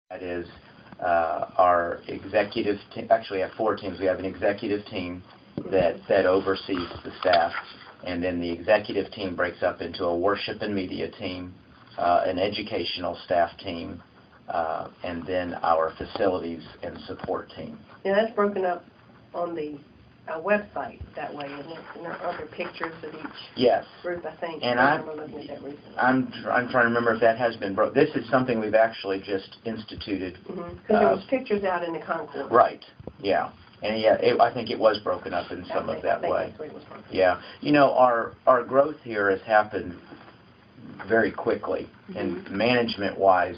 That is our executive team. Actually, we have 4 teams. We have an executive team that oversees the staff, and then the executive team breaks up into a worship and media team, an educational staff team, and then our facilities and support team. Yeah, that's broken up on the website that way, isn't it? And there are other pictures of each group, I think. And I'm trying to remember if that has been broke. This is something we've actually just instituted. Because there was pictures out in the concourse. Right. Yeah. And I think it was broken up in some of that way. Yeah. You know, our growth here has happened very quickly, and management-wise,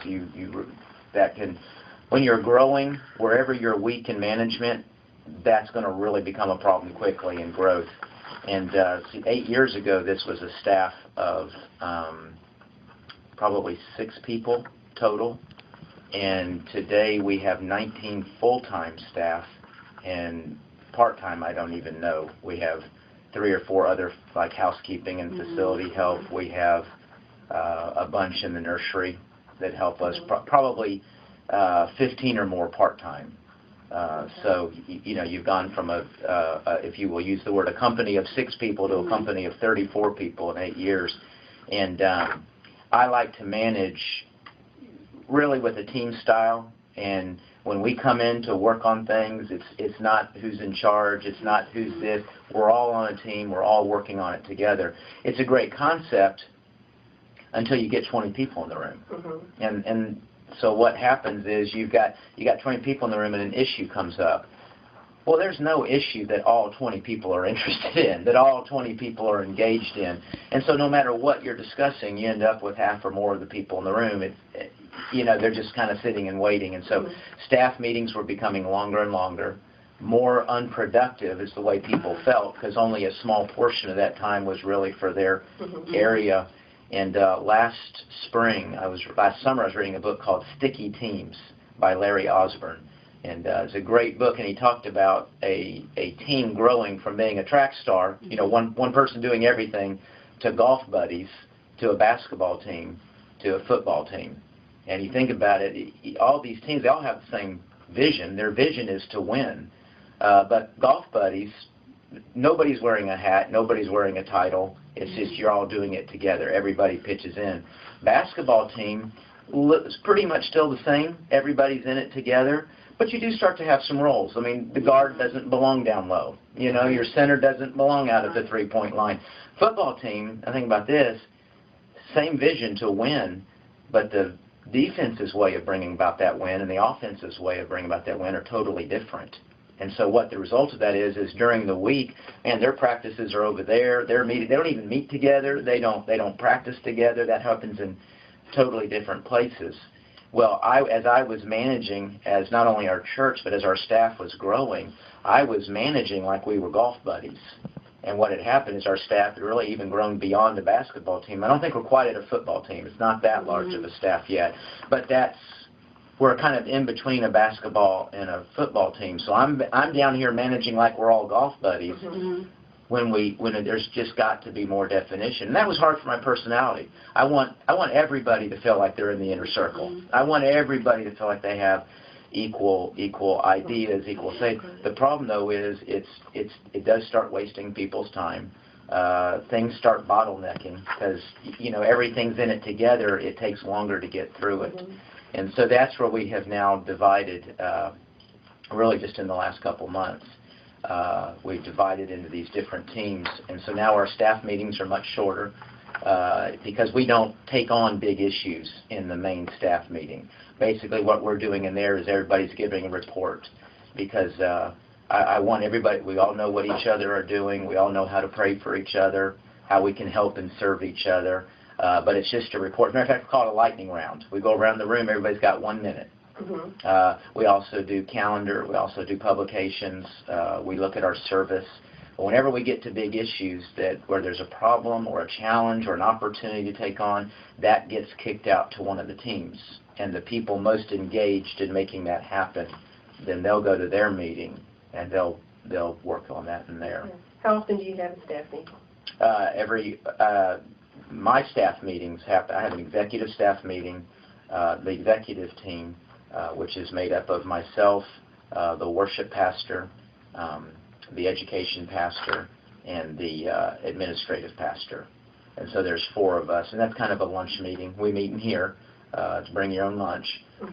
when you're growing, wherever you're weak in management, that's going to really become a problem quickly in growth. And 8 years ago, this was a staff of probably 6 people total, and today we have 19 full-time staff, and part-time I don't even know. We have 3 or 4 other, like housekeeping and facility help. We have a bunch in the nursery that help us, probably 15 or more part-time. So, you know, you've gone from if you will use the word, a company of 6 people to a company of 34 people in 8 years. And I like to manage really with a team style. And when we come in to work on things, it's not who's in charge, it's not who's this. We're all on a team. We're all working on it together. It's a great concept until you get 20 people in the room. And so what happens is you got 20 people in the room and an issue comes up. Well, there's no issue that all 20 people are interested in, that all 20 people are engaged in. And so no matter what you're discussing, you end up with half or more of the people in the room. You know, they're just kind of sitting and waiting. And so staff meetings were becoming longer and longer. More unproductive is the way people felt, because only a small portion of that time was really for their area. And last summer I was reading a book called Sticky Teams by Larry Osborne. And it's a great book, and he talked about a team growing from being a track star, you know, one person doing everything, to golf buddies, to a basketball team, to a football team. And you think about it, all these teams, they all have the same vision. Their vision is to win. But golf buddies, nobody's wearing a hat, nobody's wearing a title. It's just you're all doing it together. Everybody pitches in. Basketball team is pretty much still the same. Everybody's in it together. But you do start to have some roles. I mean, the guard doesn't belong down low. You know, your center doesn't belong out at the three-point line. Football team, I think about this, same vision to win, but the defense's way of bringing about that win and the offense's way of bringing about that win are totally different. And so what the result of that is during the week, and their practices are over there. They don't even meet together. They don't practice together. That happens in totally different places. Well, as I was managing, as not only our church, but as our staff was growing, I was managing like we were golf buddies. And what had happened is our staff had really even grown beyond the basketball team. I don't think we're quite at a football team. It's not that large of a staff yet. But we're kind of in between a basketball and a football team. So I'm down here managing like we're all golf buddies. When there's just got to be more definition. And that was hard for my personality. I want everybody to feel like they're in the inner circle. I want everybody to feel like they have equal ideas, equal say. The problem though is it does start wasting people's time. Things start bottlenecking because you know everything's in it together. It takes longer to get through it. And so that's where we have now divided, really just in the last couple months. We've divided into these different teams, and so now our staff meetings are much shorter because we don't take on big issues in the main staff meeting. Basically what we're doing in there is everybody's giving a report because I want everybody, we all know what each other are doing, we all know how to pray for each other, how we can help and serve each other, but it's just a report. As a matter of fact, we call it a lightning round. We go around the room, everybody's got 1 minute. We also do calendar, we also do publications, we look at our service. But whenever we get to big issues where there's a problem or a challenge or an opportunity to take on, that gets kicked out to one of the teams. And the people most engaged in making that happen, then they'll go to their meeting and they'll work on that in there. How often do you have a staff meeting? My staff meetings happen. I have an executive staff meeting, the executive team, which is made up of myself, the worship pastor, the education pastor, and the administrative pastor. And so there's 4 of us, and that's kind of a lunch meeting. We meet in here to bring your own lunch,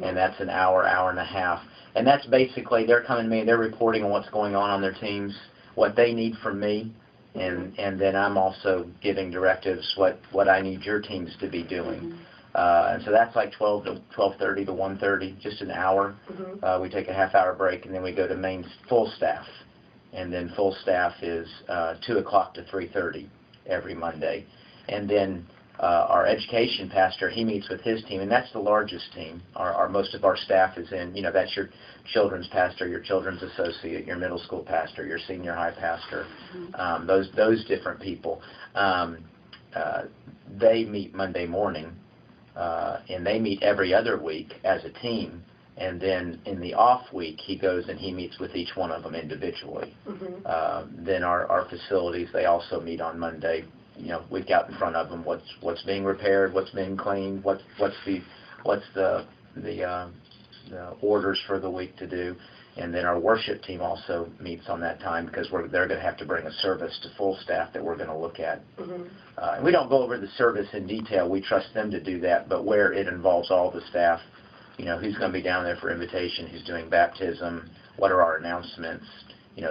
and that's an hour, hour and a half. And that's basically, they're coming to me, they're reporting on what's going on their teams, what they need from me, and then I'm also giving directives what I need your teams to be doing. And so that's like 12 to 12:30 to 1:30, just an hour. We take a half-hour break, and then we go to main full staff. And then full staff is 2 o'clock to 3:30 every Monday. And then our education pastor, he meets with his team, and that's the largest team. Most of our staff is in, that's your children's pastor, your children's associate, your middle school pastor, your senior high pastor, those different people. They meet Monday morning, and they meet every other week as a team. And then in the off week, he goes and he meets with each one of them individually. Then our facilities, they also meet on Monday. Week out in front of them, what's being repaired, what's being cleaned, what's the orders for the week to do. And then our worship team also meets on that time, because they're going to have to bring a service to full staff that we're going to look at. And we don't go over the service in detail. We trust them to do that, but where it involves all the staff, who's going to be down there for invitation, who's doing baptism, what are our announcements,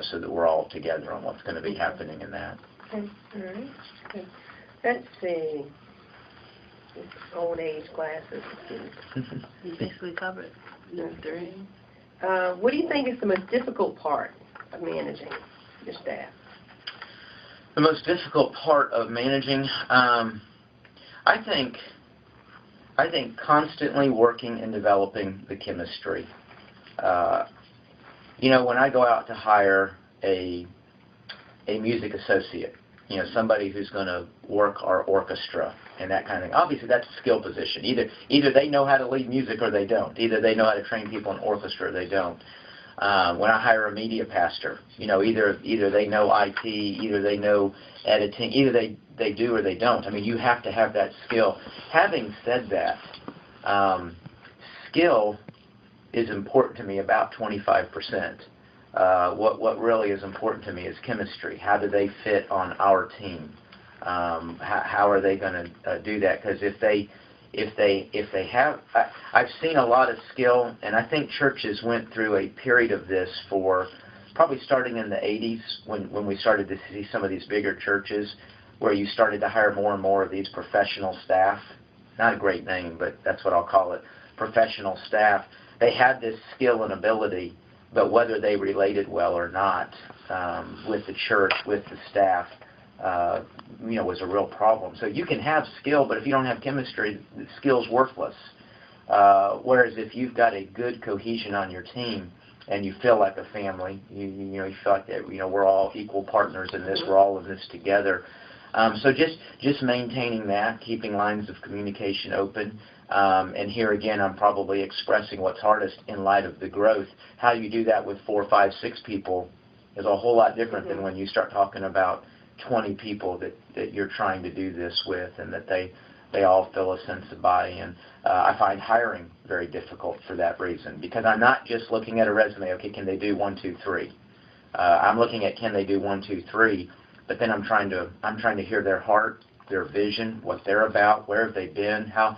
so that we're all together on what's going to be happening in that. Okay. All right. Okay. Let's see. Old age classes. You basically covered the 3. What do you think is the most difficult part of managing your staff? The most difficult part of managing, I think constantly working and developing the chemistry. When I go out to hire a music associate, somebody who's going to work our orchestra and that kind of thing. Obviously, that's a skill position. Either they know how to lead music or they don't. Either they know how to train people in orchestra or they don't. When I hire a media pastor, either they know IT, either they know editing, either they do or they don't. I mean, you have to have that skill. Having said that, skill is important to me about 25%. What really is important to me is chemistry. How do they fit on our team? How are they going to do that? Because if they have, I've seen a lot of skill, and I think churches went through a period of this for probably starting in the 80s when we started to see some of these bigger churches where you started to hire more and more of these professional staff. Not a great name, but that's what I'll call it. Professional staff. They had this skill and ability, but whether they related well or not with the church, with the staff, was a real problem. So you can have skill, but if you don't have chemistry, the skill's worthless. Whereas if you've got a good cohesion on your team and you feel like a family, you feel like that, we're all equal partners in this, we're all in this together. So just maintaining that, keeping lines of communication open. And here again, I'm probably expressing what's hardest in light of the growth. How you do that with 4, 5, 6 people is a whole lot different than when you start talking about 20 people that you're trying to do this with, and that they all feel a sense of buy-in. I find hiring very difficult for that reason, because I'm not just looking at a resume, okay, can they do 1, 2, 3? I'm looking at can they do 1, 2, 3, but then I'm trying to hear their heart, their vision, what they're about, where have they been, how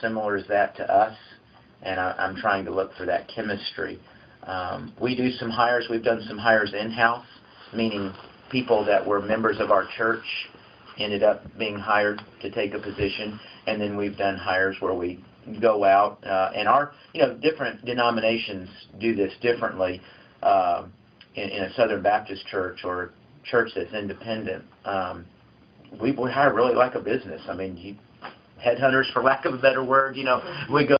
similar is that to us, and I'm trying to look for that chemistry. We do some hires. We've done some hires in-house, meaning people that were members of our church ended up being hired to take a position, and then we've done hires where we go out, and our different denominations do this differently. In a Southern Baptist church or church that's independent, we hire really like a business. I mean, headhunters, for lack of a better word, we go